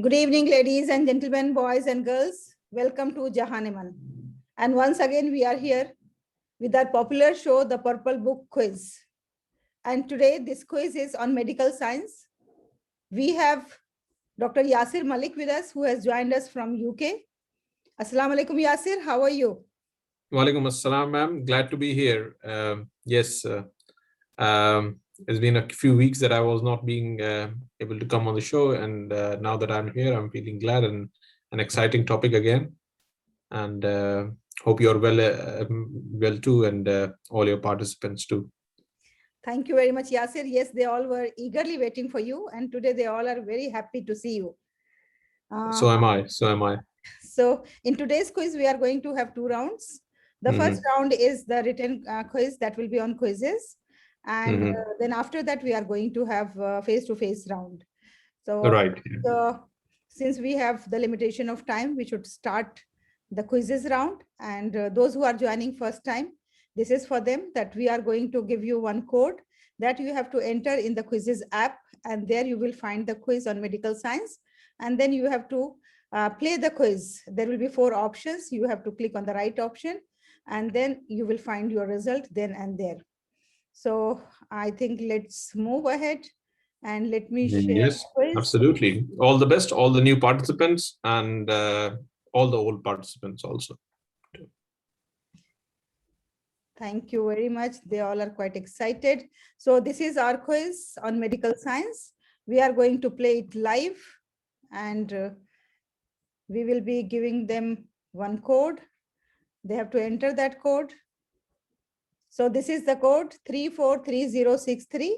Good evening, ladies and gentlemen, boys and girls. Welcome to JAHAN-E. And once again, we are here with our popular show, The Purple Book Quiz. And today, this quiz is on medical science. We have Dr. Yasir Malik with us, who has joined us from UK. Assalamu alaikum, Yasir. How are you? Walaikum assalam, ma'am. Glad to be here. Yes, it's been a few weeks that I was not being able to come on the show, and now that I'm here, I'm feeling glad, and an exciting topic again. And hope you're well too, and all your participants too. Thank you very much, Yasir. Yes, they all were eagerly waiting for you, and today they all are very happy to see you. So am I. So am I. So in today's quiz, we are going to have two rounds. The first round is the written quiz that will be on quizzes. And then after that, we are going to have a face-to-face round. So, right. Since we have the limitation of time, we should start the quizzes round. And those who are joining first time, this is for them that we are going to give you one code that you have to enter in the quizzes app. And there you will find the quiz on medical science. And then you have to play the quiz. There will be 4 options. You have to click on the right option, and then you will find your result then and there. So I think let's move ahead and let me share. Yes, absolutely. All the best, all the new participants, and all the old participants also. Thank you very much. They all are quite excited. So this is our quiz on medical science. We are going to play it live, and we will be giving them one code. They have to enter that code. So this is the code 343063.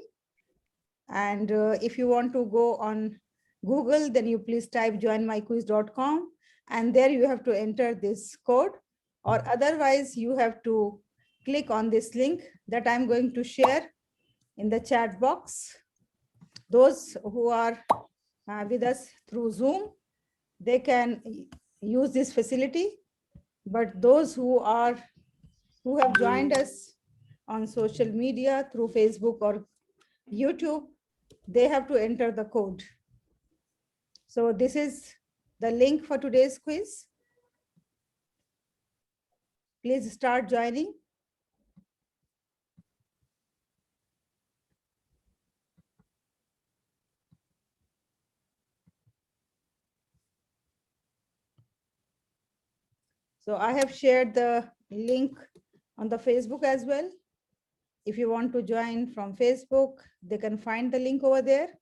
And if you want to go on Google, then you please type joinmyquiz.com, and there you have to enter this code, or otherwise you have to click on this link that I'm going to share in the chat box. Those who are with us through Zoom, they can use this facility, but those who have joined us on social media through Facebook or YouTube, they have to enter the code. So this is the link for today's quiz. Please start joining. So I have shared the link on the Facebook as well. If you want to join from Facebook, they can find the link over there,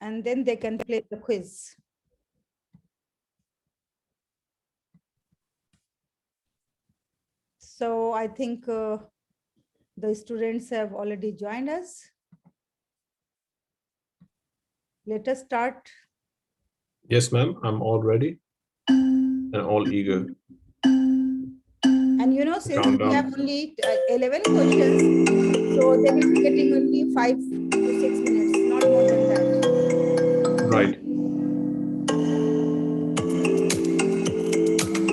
and then they can play the quiz. So I think the students have already joined us. Let us start. Yes, ma'am. I'm all ready and all eager. And you know, since we have only 11 questions, so they will be getting only 5 to 6 minutes, not more than that. Right.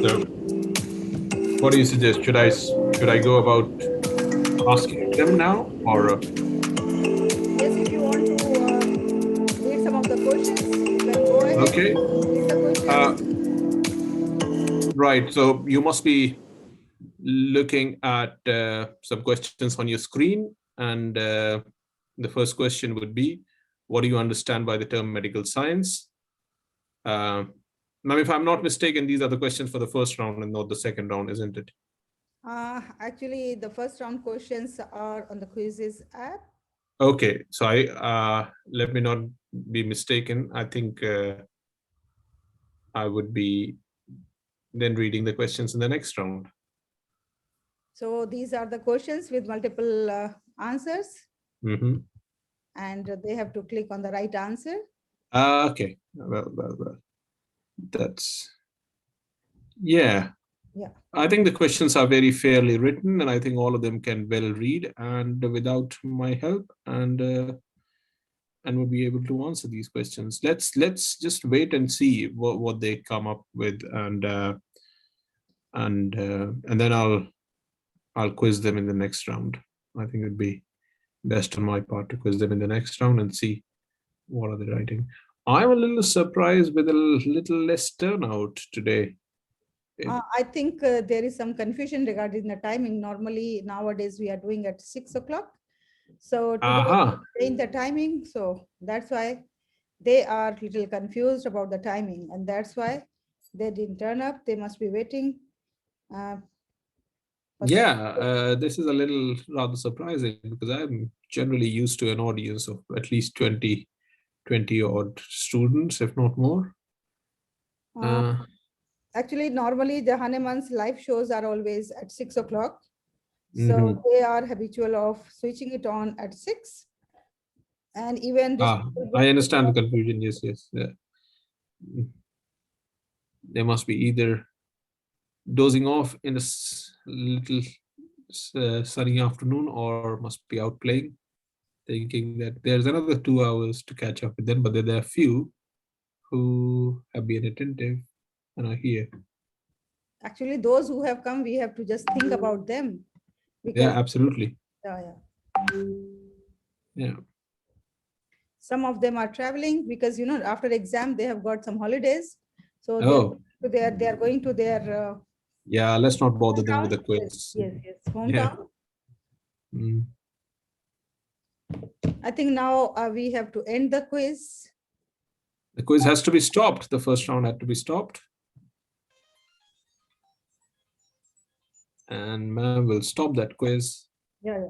So, what do you suggest? Should I go about asking them now, or? Yes, if you want to read some of the questions, you can go ahead. Okay. Read the questions. Right. So you must be looking at some questions on your screen, and the first question would be, what do you understand by the term medical science? Now, if I'm not mistaken, these are the questions for the first round and not the second round, isn't it? Actually, the first round questions are on the quizzes app. Okay, so let me not be mistaken. I think I would be then reading the questions in the next round. So these are the questions with multiple answers. And they have to click on the right answer. Okay, well. That's, yeah. I think the questions are very fairly written, and I think all of them can well read and without my help, and will be able to answer these questions. Let's just wait and see what they come up with, and then I'll quiz them in the next round. I think it'd be best on my part to quiz them in the next round and see what are they writing. I'm a little surprised with a little less turnout today. I think there is some confusion regarding the timing. Normally, nowadays, we are doing at 6 o'clock. So today, change the timing. So that's why they are a little confused about the timing. And that's why they didn't turn up. They must be waiting. This is a little rather surprising because I'm generally used to an audience of at least 20 odd students, if not more. Actually, normally JAHAN-E live shows are always at 6 o'clock. So they are habitual of switching it on at 6. And even this. I understand the confusion. Yes, yes. Yeah. They must be either dozing off in a little sunny afternoon or must be out playing, thinking that there's another 2 hours to catch up with them. But there are few who have been attentive and are here. Actually, those who have come, we have to just think about them. Yeah, absolutely. Yeah. Some of them are traveling because, after exam, they have got some holidays. So they are going to their... yeah, let's not bother them with the quiz. Yes, hometown. Yeah. I think now we have to end the quiz. The quiz has to be stopped. The first round had to be stopped. And ma'am will stop that quiz. Yeah.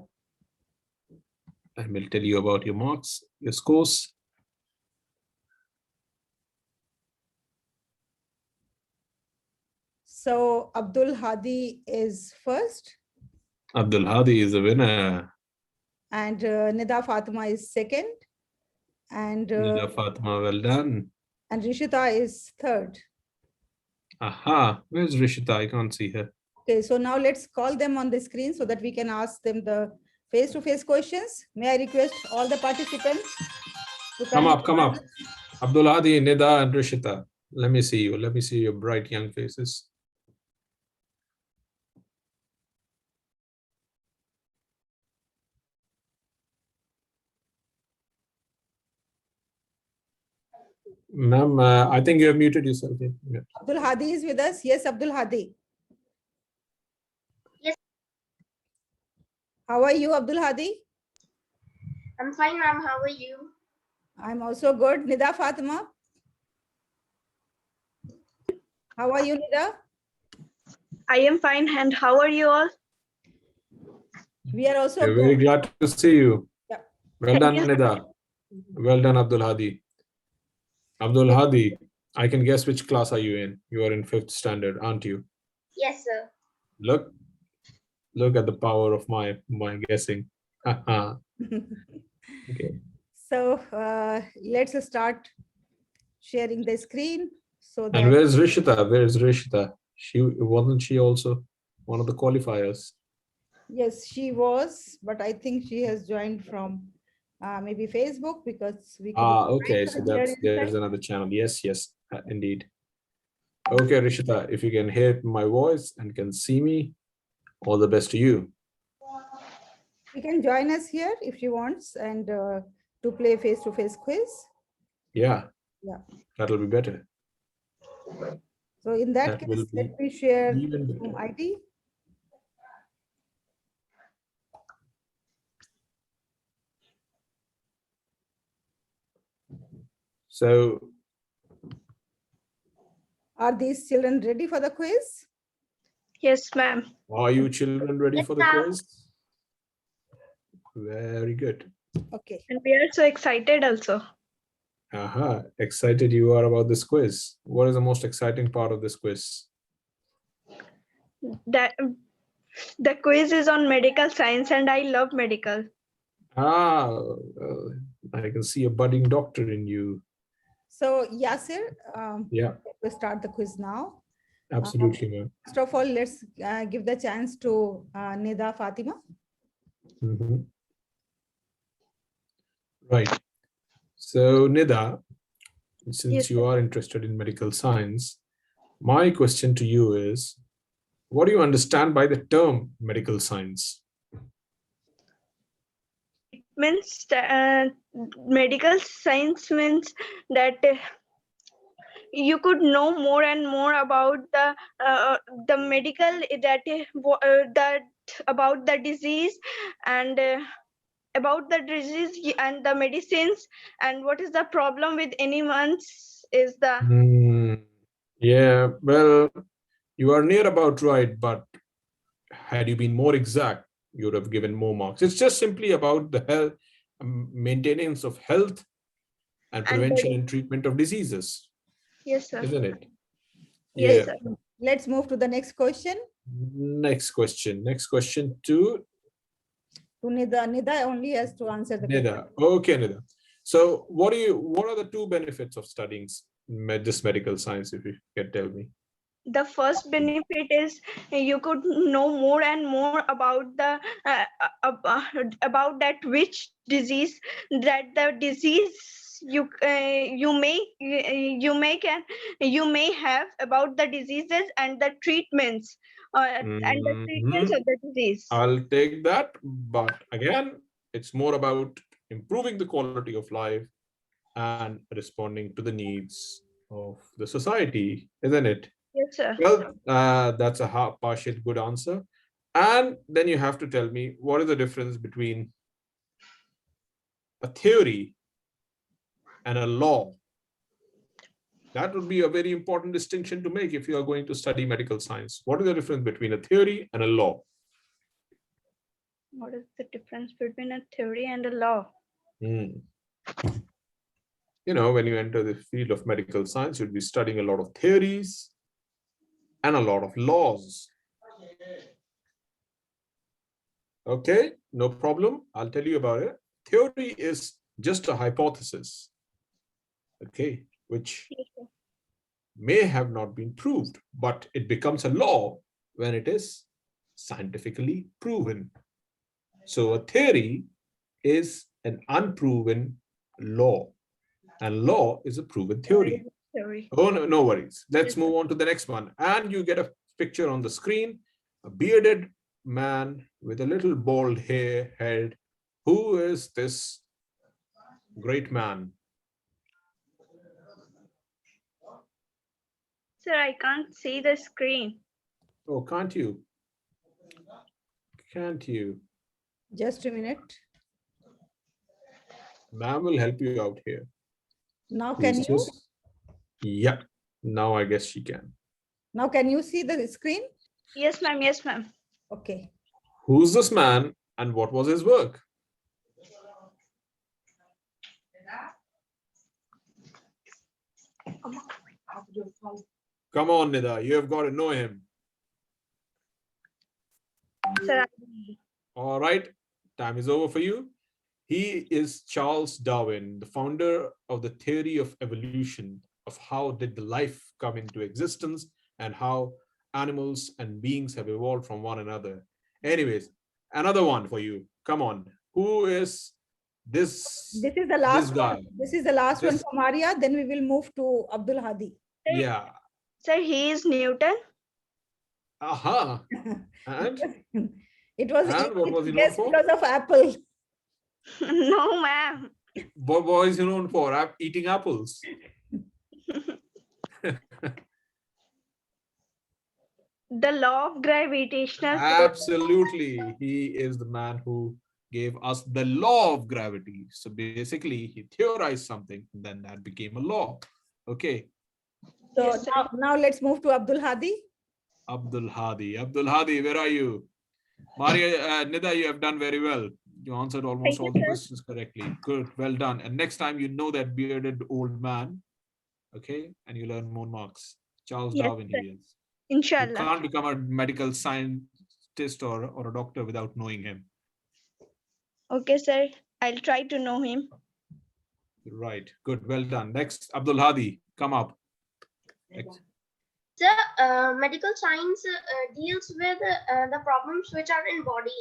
And we'll tell you about your marks, your scores. So Abdul Hadi is first. Abdul Hadi is the winner. And Nida Fatima is second. And Nida Fatima, well done. And Rishita is third. Aha, where's Rishita? I can't see her. Okay, so now let's call them on the screen so that we can ask them the face-to-face questions. May I request all the participants to come up. Abdul Hadi, Nida, and Rishita. Let me see you. Let me see your bright young faces. Ma'am, I think you have muted yourself. Yeah. Abdul Hadi is with us. Yes, Abdul Hadi. Yes. How are you, Abdul Hadi? I'm fine, ma'am. How are you? I'm also good. Nida Fatima. How are you, Nida? I am fine. And how are you all? We are also good. Very glad to see you. Yeah. Well done, Nida. Well done, Abdul Hadi. Abdul Hadi, I can guess which class are you in? You are in 5th standard, aren't you? Yes, sir. Look at the power of my guessing. Okay. So let's start sharing the screen. So that... And where's Rishita? Where's Rishita? Wasn't she also one of the qualifiers? Yes, she was, but I think she has joined from maybe Facebook because we could... okay, so there's another channel. Yes, indeed. Okay, Rishita, if you can hear my voice and can see me, all the best to you. You can join us here if she wants and to play face-to-face quiz. Yeah, that'll be better. So in that case, let me share Zoom ID. So, are these children ready for the quiz? Yes, ma'am. Are you children ready for the quiz? Very good. Okay. And we are so excited also. Excited you are about this quiz. What is the most exciting part of this quiz? That the quiz is on medical science and I love medical. I can see a budding doctor in you. So Yasir, we'll start the quiz now. Absolutely, ma'am. First of all, let's give the chance to Nida Fatima. Right. So Nida, since you are interested in medical science, my question to you is, what do you understand by the term medical science? means medical science means that you could know more and more about the medical that about the disease and about the disease and the medicines and what is the problem with anyone's is the Yeah, well, you are near about right, but had you been more exact, you would have given more marks. It's just simply about the health, maintenance of health and prevention and treatment of diseases. Yes, sir. Isn't it? Yes, Yeah. sir. Let's move to the next question. Next question. Next question to Nida. Nida only has to answer the question. Nida. Okay, Nida. So what are the two benefits of studying this medical science, if you can tell me? The first benefit is you could know more and more about the about that which disease that the disease you may have about the diseases and the treatments and the treatments of the disease. I'll take that, but again, it's more about improving the quality of life and responding to the needs of the society, isn't it? Yes, sir. Well, that's a partial good answer. And then you have to tell me what is the difference between a theory and a law. That would be a very important distinction to make if you are going to study medical science. What is the difference between a theory and a law? What is the difference between a theory and a law? You know, when you enter the field of medical science, you'll be studying a lot of theories and a lot of laws. Okay, no problem. I'll tell you about it. Theory is just a hypothesis, okay, which may have not been proved, but it becomes a law when it is scientifically proven. So a theory is an unproven law, and law is a proven theory. Oh, no, no worries. Let's move on to the next one. And you get a picture on the screen, a bearded man with a little bald head. Who is this great man? Sir, I can't see the screen. Oh, can't you? Can't you? Just a minute. Ma'am will help you out here. Now Please can you? Yeah, now I guess she can. Now can you see the screen? Yes, ma'am. Yes, ma'am. Okay. Who's this man and what was his work? Come on, Nida, you have got to know him. Sir, All right, time is over for you. He is Charles Darwin, the founder of the theory of evolution, of how did the life come into existence and how animals and beings have evolved from one another. Anyways, another one for you. Come on. Who is this? This is the last guy? one. This is the last one for Maria. Then we will move to Abdul Hadi. Yeah. Sir, he is Newton. Aha. And? It was And what was he known yes, for? because of Apple. No, ma'am. What is he known for? Eating apples. The law of gravitational. Absolutely. He is the man who gave us the law of gravity. So basically, he theorized something, and then that became a law. Okay. So Yes, sir. now let's move to Abdul Hadi. Abdul Hadi. Abdul Hadi, where are you? Maria, Nida, you have done very well. You answered almost all the questions correctly. Good, well done. And next time you know that bearded old man, okay, and you learn more marks. Charles Darwin, he is. Inshallah. You can't become a medical scientist or a doctor without knowing him. Okay, sir. I'll try to know him. Right, good, well done. Next, Abdul Hadi, come up. Next. Sir, medical science deals with the problems which are in body.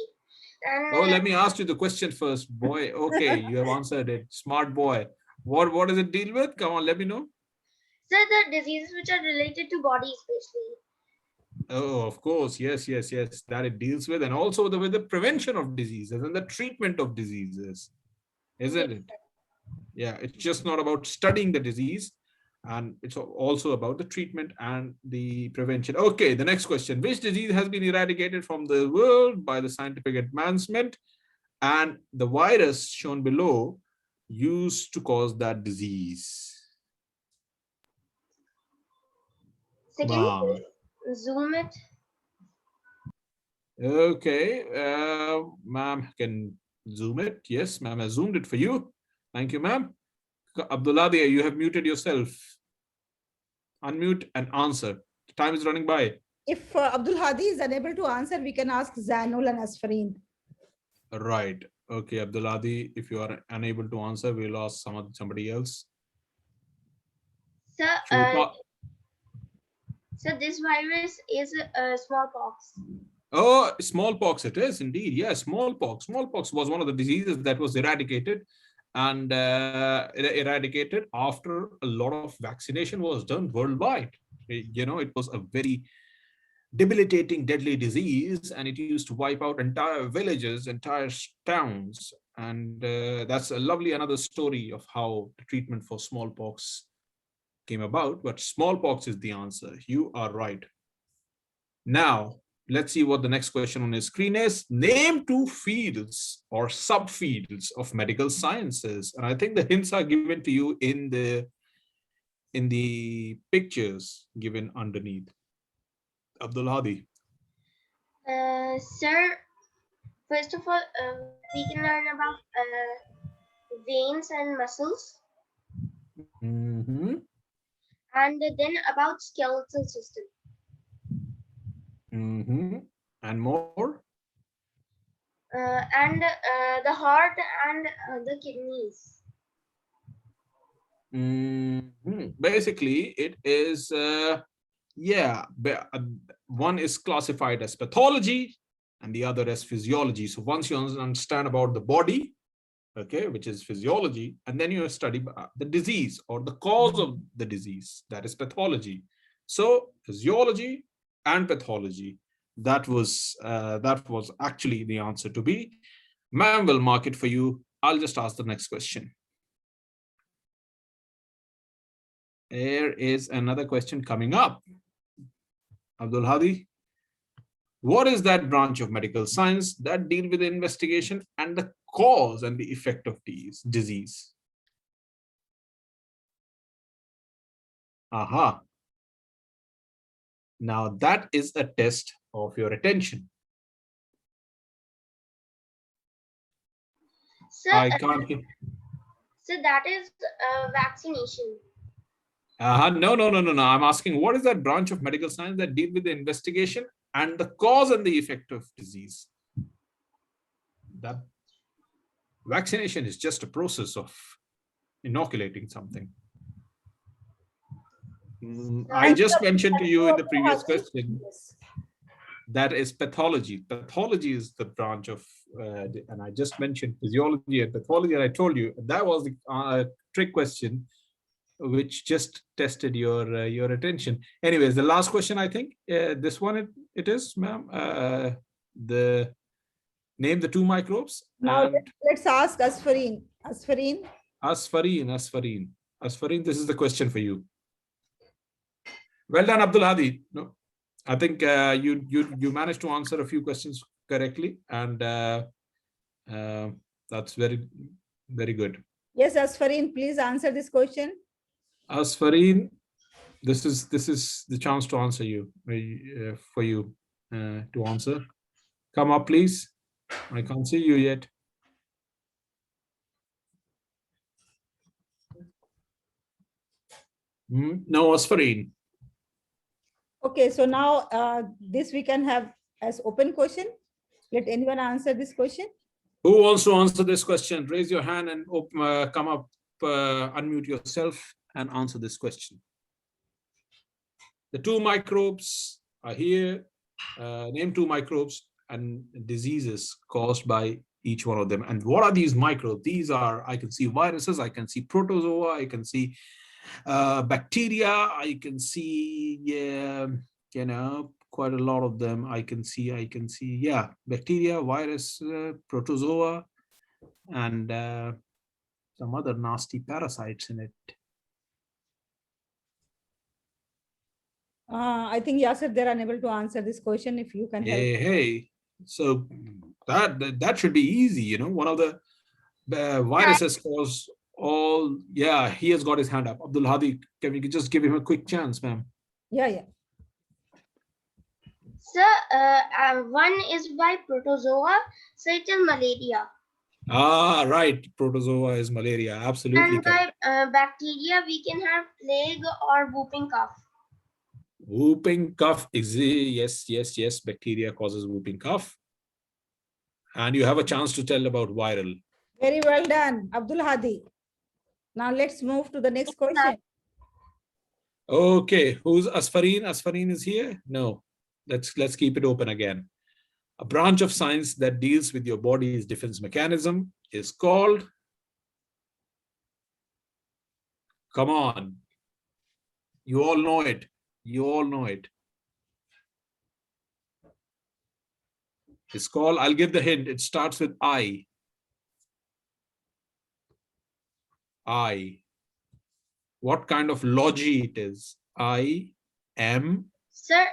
And, Oh, let me ask you the question first, boy. Okay, you have answered it. Smart boy. What does it deal with? Come on, let me know. sir, the diseases which are related to body especially. Oh, of course. Yes. That it deals with, and also with the prevention of diseases and the treatment of diseases. isn't it? Yeah, it's just not about studying the disease, and it's also about the treatment and the prevention. Okay, the next question. Which disease has been eradicated from the world by the scientific advancement, and the virus shown below used to cause that disease? So can you zoom it? Okay, ma'am can zoom it. Yes, ma'am has zoomed it for you. Thank you, ma'am. Abdullah, you have muted yourself. Unmute and answer. The time is running by. If Abdul Hadi is unable to answer, we can ask Zanul and Asfarin. Right. Okay, Abdullah, if you are unable to answer, we'll ask somebody else. So, so this virus is smallpox. Oh, smallpox it is indeed. Yes, smallpox. Smallpox was one of the diseases that was eradicated, and eradicated after a lot of vaccination was done worldwide. You know, it was a very debilitating, deadly disease, and it used to wipe out entire villages, entire towns. And that's a lovely another story of how the treatment for smallpox came about. But smallpox is the answer. You are right. Now, let's see what the next question on the screen is. Name two fields or subfields of medical sciences. And I think the hints are given to you in the pictures given underneath. Abdul Hadi. Sir, first of all, we can learn about veins and muscles. Mm-hmm. And then about skeletal system. Mm-hmm. And more? And the heart and the kidneys. Mm-hmm. Basically, it is, one is classified as pathology and the other as physiology. So once you understand about the body, okay, which is physiology, and then you study the disease or the cause of the disease, that is pathology. So physiology and pathology, that was actually the answer to be. Ma'am will mark it for you. I'll just ask the next question. There is another question coming up. Abdul Hadi, what is that branch of medical science that deal with the investigation and the cause and the effect of disease? Aha. Now that is a test of your attention. So, I can't hear. So that is vaccination. No. I'm asking, what is that branch of medical science that deal with the investigation and the cause and the effect of disease? That vaccination is just a process of inoculating something. I just mentioned to you in the previous question, that is pathology. Pathology is the branch of, and I just mentioned physiology and pathology, and I told you that was the trick question, which just tested your attention. Anyways, the last question, I think, this one it is, ma'am. Name the two microbes. Now let's ask Asfarin. Asfarin, this is the question for you. Well done, Abdul Hadi. No, I think you managed to answer a few questions correctly, and that's very, very good. Yes, Asfarin, please answer this question. Asfarin, this is the chance to answer you, for you to answer. Come up, please. I can't see you yet. No, Asfarin. Okay, so now this we can have as open question. Let anyone answer this question. Who wants to answer this question? Raise your hand and come up, unmute yourself and answer this question. The two microbes are here. Name two microbes and diseases caused by each one of them. And what are these microbes? These are, I can see viruses, I can see protozoa, I can see bacteria, I can see, quite a lot of them. I can see, bacteria, virus, protozoa, and some other nasty parasites in it. I think Yasir, they're unable to answer this question. If you can help. Hey, so that should be easy, you know. One of the viruses cause all. Yeah, he has got his hand up. Abdul Hadi, can we just give him a quick chance, ma'am? Yeah. Sir, one is by protozoa, so it is malaria. Ah, right. Protozoa is malaria. Absolutely. And by bacteria, we can have plague or whooping cough. Whooping cough is yes. Bacteria causes whooping cough. And you have a chance to tell about viral. Very well done, Abdul Hadi. Now let's move to the next question. Okay, who's Asfareen? Asfareen is here? No. Let's keep it open again. A branch of science that deals with your body's defense mechanism is called. Come on. You all know it. You all know it. It's called, I'll give the hint. It starts with I. I. What kind of logy it is? I am. Sir,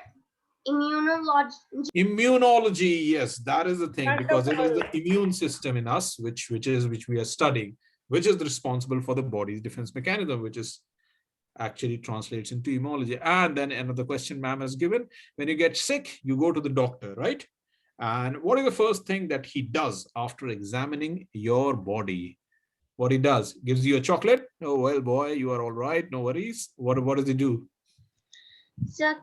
immunology. Immunology, yes, that is the thing, because it is the immune system in us which we are studying, which is responsible for the body's defense mechanism, which is actually translates into immunology. And then another question ma'am has given: when you get sick, you go to the doctor, right? And what is the first thing that he does after examining your body? What he does? Gives you a chocolate? Oh, well, boy, you are all right, no worries. What does he do? Sir,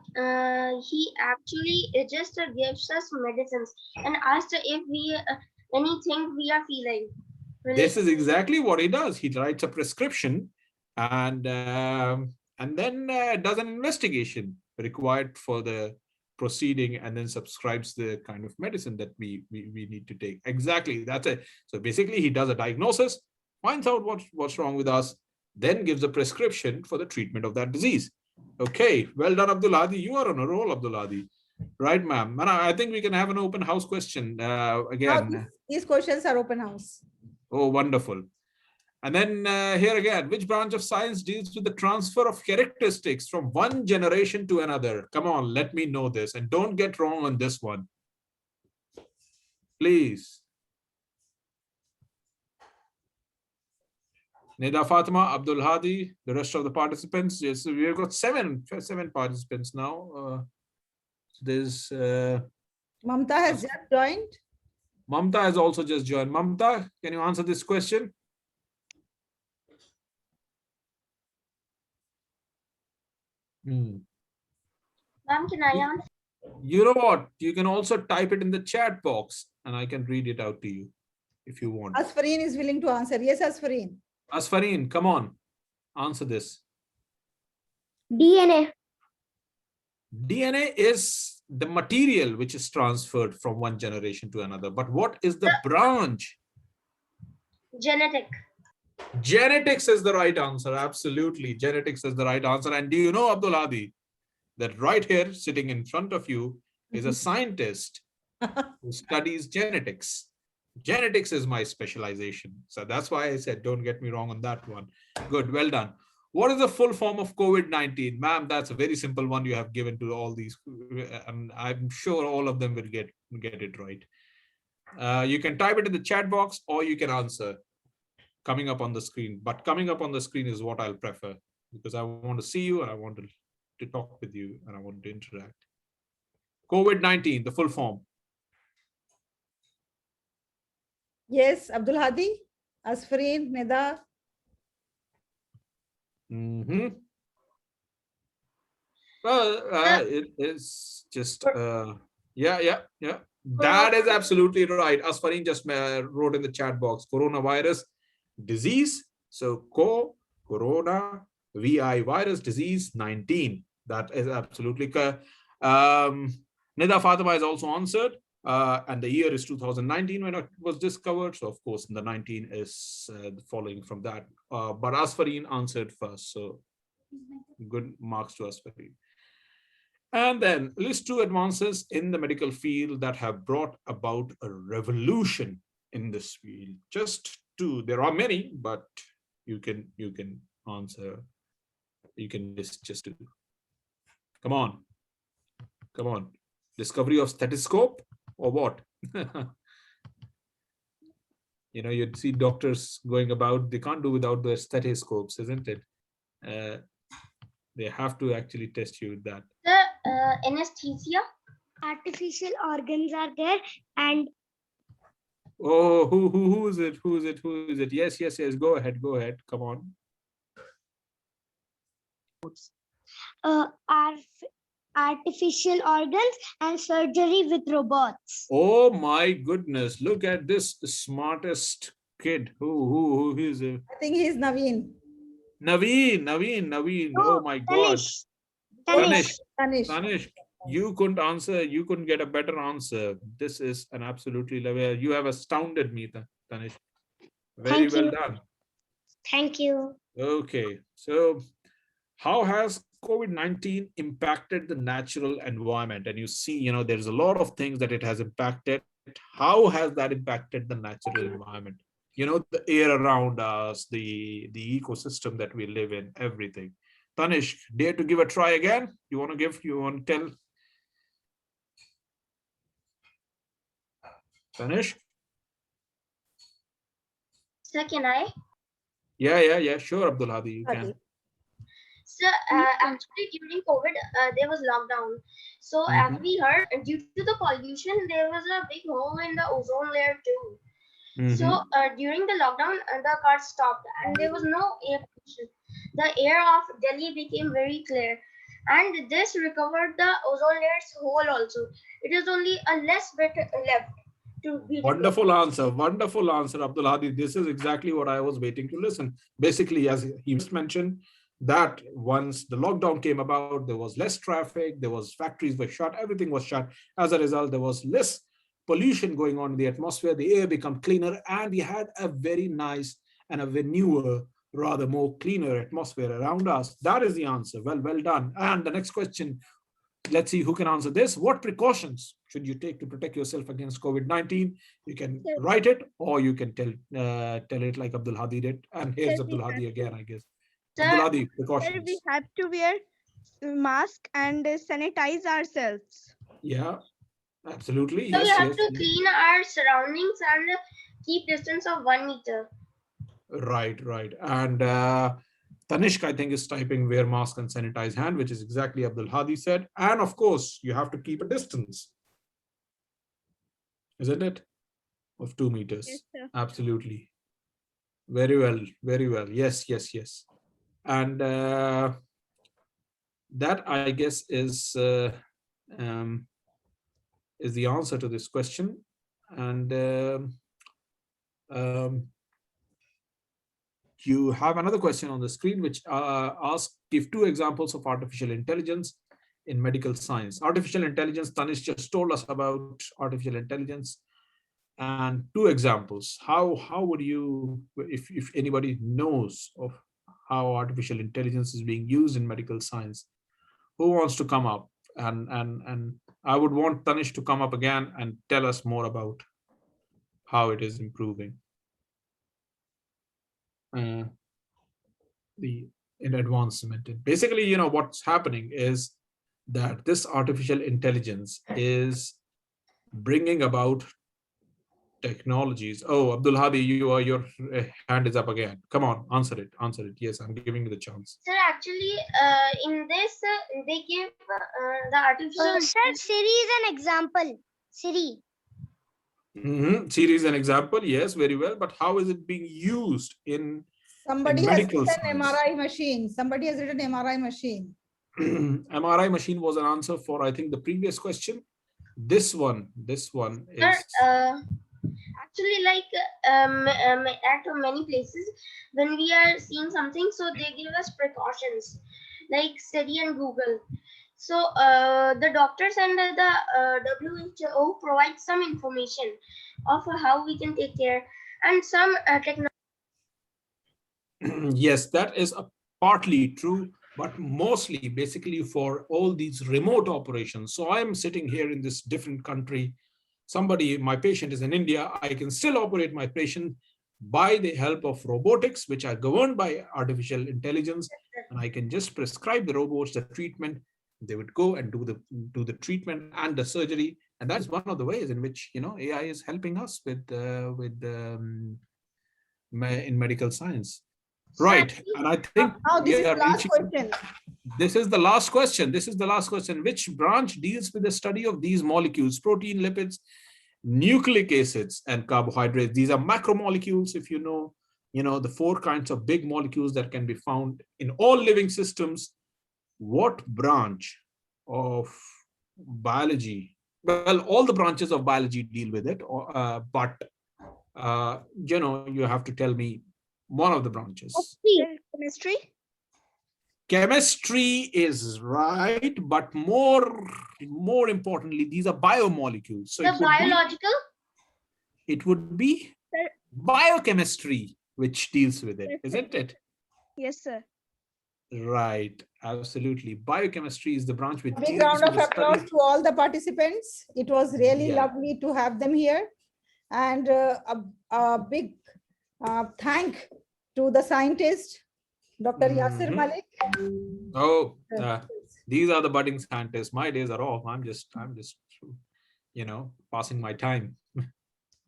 he actually just gives us medicines and asks if we anything we are feeling. This is exactly what he does. He writes a prescription and then does an investigation required for the proceeding, and then subscribes the kind of medicine that we need to take. Exactly, that's it. So basically, he does a diagnosis, finds out what's wrong with us, then gives a prescription for the treatment of that disease. Okay, well done, Abdul Hadi. You are on a roll, Abdul Hadi. Right, ma'am. I think we can have an open house question again. Now these questions are open house. Oh, wonderful. And then here again, which branch of science deals with the transfer of characteristics from one generation to another? Come on, let me know this. And don't get wrong on this one. Please. Nida Fatima, Abdul Hadi, the rest of the participants. Yes, we've got seven participants now. There's Mamta has just joined. Mamta has also just joined. Mamta, can you answer this question? Ma'am, can I answer? You know what? You can also type it in the chat box and I can read it out to you if you want. Asfareen is willing to answer. Yes, Asfareen. Asfareen, come on. Answer this. DNA. DNA is the material which is transferred from one generation to another. But what is the branch? Genetic. Genetics is the right answer. Absolutely. Genetics is the right answer. And do you know, Abdul Hadi, that right here sitting in front of you is a scientist who studies genetics. Genetics is my specialization. So that's why I said, don't get me wrong on that one. Good. Well done. What is the full form of COVID-19? Ma'am, that's a very simple one you have given to all these. And I'm sure all of them will get it right. You can type it in the chat box or you can answer coming up on the screen. But coming up on the screen is what I'll prefer, because I want to see you and I want to talk with you and I want to interact. COVID-19, the full form. Yes, Abdul Hadi, Asfareen, Nida. Well, it is just, yeah. That is absolutely right. Asfareen just wrote in the chat box, coronavirus disease. So corona, VI virus disease 19. That is absolutely correct. Nida Fatima has also answered. And the year is 2019 when it was discovered. So of course, the 19 is following from that. But Asfareen answered first. So good marks to Asfareen. And then list 2 advances in the medical field that have brought about a revolution in this field. Just 2. There are many, but you can answer. You can just do. Come on. Come on. Discovery of stethoscope or what? You know, you'd see doctors going about, they can't do without their stethoscopes, isn't it? They have to actually test you with that. The anesthesia. Artificial organs are there, and Oh, who is it? Who is it? Who is it? Yes, yes, yes. Go ahead. Go ahead. Come on. artificial organs and surgery with robots. Oh my goodness! Look at this smartest kid. Who is it? I think he's Naveen. Naveen. Oh my God. Tanish. Tanish, you couldn't answer. You couldn't get a better answer. This is an absolutely level. You have astounded me, Tanish. Very well done. Thank you. Okay, so how has COVID-19 impacted the natural environment? And you see, you know, there's a lot of things that it has impacted. How has that impacted the natural environment? You know, the air around us, the ecosystem that we live in, everything. Tanish, dare to give a try again? You want to tell? Tanish? Sir, can I? Yeah, sure, Abdul Hadi, you can. So actually during COVID, there was lockdown. So as we heard, due to the pollution, there was a big hole in the ozone layer too. So during the lockdown, the cars stopped and there was no air pollution. The air of Delhi became very clear, and this recovered the ozone layer's hole also. It is only a less bit left to be. Wonderful answer, Abdul Hadi. This is exactly what I was waiting to listen. Basically, as he just mentioned, that once the lockdown came about, there was less traffic, there was factories were shut, everything was shut. As a result, there was less pollution going on in the atmosphere, the air became cleaner, and we had a very nice and a newer, rather more cleaner atmosphere around us. That is the answer. Well done. And the next question, let's see who can answer this. What precautions should you take to protect yourself against COVID-19? You can write it, or you can tell it like Abdul Hadi did. And here's Abdul Hadi again, I guess. Abdul Hadi, precautions. We have to wear mask and sanitize ourselves. Yeah, absolutely. So yes, we have yes. to clean our surroundings and keep distance of 1 meter. Right. And Tanishk, I think, is typing wear mask and sanitize hand, which is exactly Abdul Hadi said. And of course, you have to keep a distance, isn't it? Of 2 meters. Yes, sir. Absolutely. Very well. Yes. And that, I guess, is the answer to this question. And you have another question on the screen, which asks, give 2 examples of artificial intelligence in medical science. Artificial intelligence, Tanish just told us about artificial intelligence. And 2 examples. How would you, if anybody knows of how artificial intelligence is being used in medical science, who wants to come up? And I would want Tanish to come up again and tell us more about how it is improving the advancement. Basically, you know, what's happening is that this artificial intelligence is bringing about technologies. Oh, Abdul Hadi, your hand is up again. Come on, answer it. Yes, I'm giving you the chance. Sir, actually, in this, they give the artificial. Sir, Siri is an example. Siri. Siri is an example. Yes, very well. But how is it being used in Somebody has medical written science? MRI machine. Somebody has written MRI machine. MRI machine was an answer for, I think, the previous question. This one is. Actually, like at many places, when we are seeing something, so they give us precautions, like Siri and Google. So the doctors and the WHO provide some information of how we can take care, and some technology. Yes, that is partly true, but mostly basically for all these remote operations. So I am sitting here in this different country. My patient is in India. I can still operate my patient by the help of robotics, which are governed by artificial intelligence. And I can just prescribe the robots the treatment. They would go and do the treatment and the surgery. And that's one of the ways in which, you know, AI is helping us with in medical science. Right. And I think now this is the last question. This is the last question. This is the last question. Which branch deals with the study of these molecules, protein, lipids, nucleic acids, and carbohydrates? These are macromolecules. If you know, the 4 kinds of big molecules that can be found in all living systems. What branch of biology? Well, all the branches of biology deal with it, but you know, you have to tell me one of the branches. Chemistry. Chemistry is right, but more importantly, these are biomolecules. So The biological? It would be biochemistry which deals with it, isn't it? Yes, sir. Right, absolutely. Biochemistry is the branch which Big deals round with of the applause study. to all the participants. It was really lovely to have them here. And a big thank to the scientist, Dr. Yasir Malik. Oh, these are the budding scientists. My days are off. I'm just, you know, passing my time.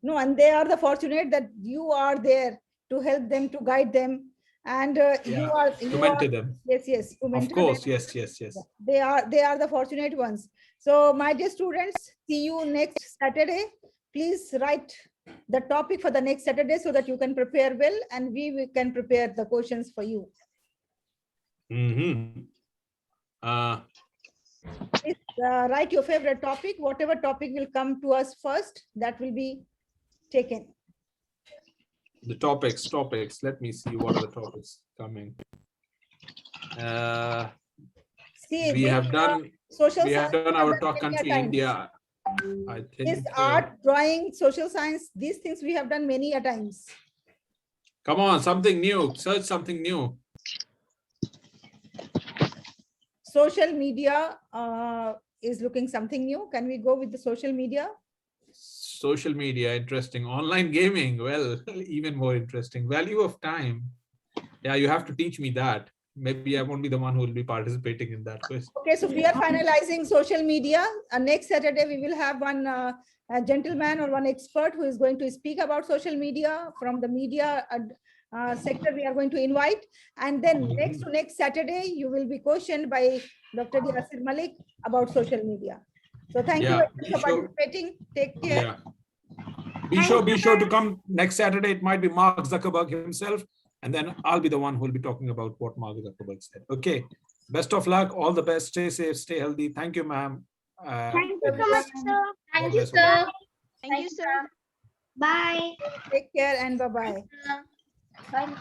No, and they are the fortunate that you are there to help them, to guide them, and you are mentor them. Yes, to mentor Of course, them. yes. They are the fortunate ones. So, my dear students, see you next Saturday. Please write the topic for the next Saturday so that you can prepare well, and we can prepare the questions for you. Please, write your favorite topic. Whatever topic will come to us first, that will be taken. The topics. Let me see what are the topics coming. We have done our talk country, India. I think this art, drawing, social science, these things we have done many a times. Come on, something new. Search something new. Social media is looking something new. Can we go with the social media? Social media, interesting. Online gaming, well, even more interesting. Value of time. Yeah, you have to teach me that. Maybe I won't be the one who will be participating in that quiz. Okay, so we are finalizing social media. Next Saturday, we will have one a gentleman or one expert who is going to speak about social media from the media sector. We are going to invite. And then next Saturday, you will be questioned by Dr. Yasir Malik about social media. So thank you for participating. Take care. Yeah. Be sure to come next Saturday. It might be Mark Zuckerberg himself, and then I'll be the one who will be talking about what Mark Zuckerberg said. Okay. Best of luck. All the best. Stay safe. Stay healthy. Thank you, ma'am. Thank you so much, sir. Thank you, sir. Thank you, sir. Bye. Take care and bye-bye. Bye.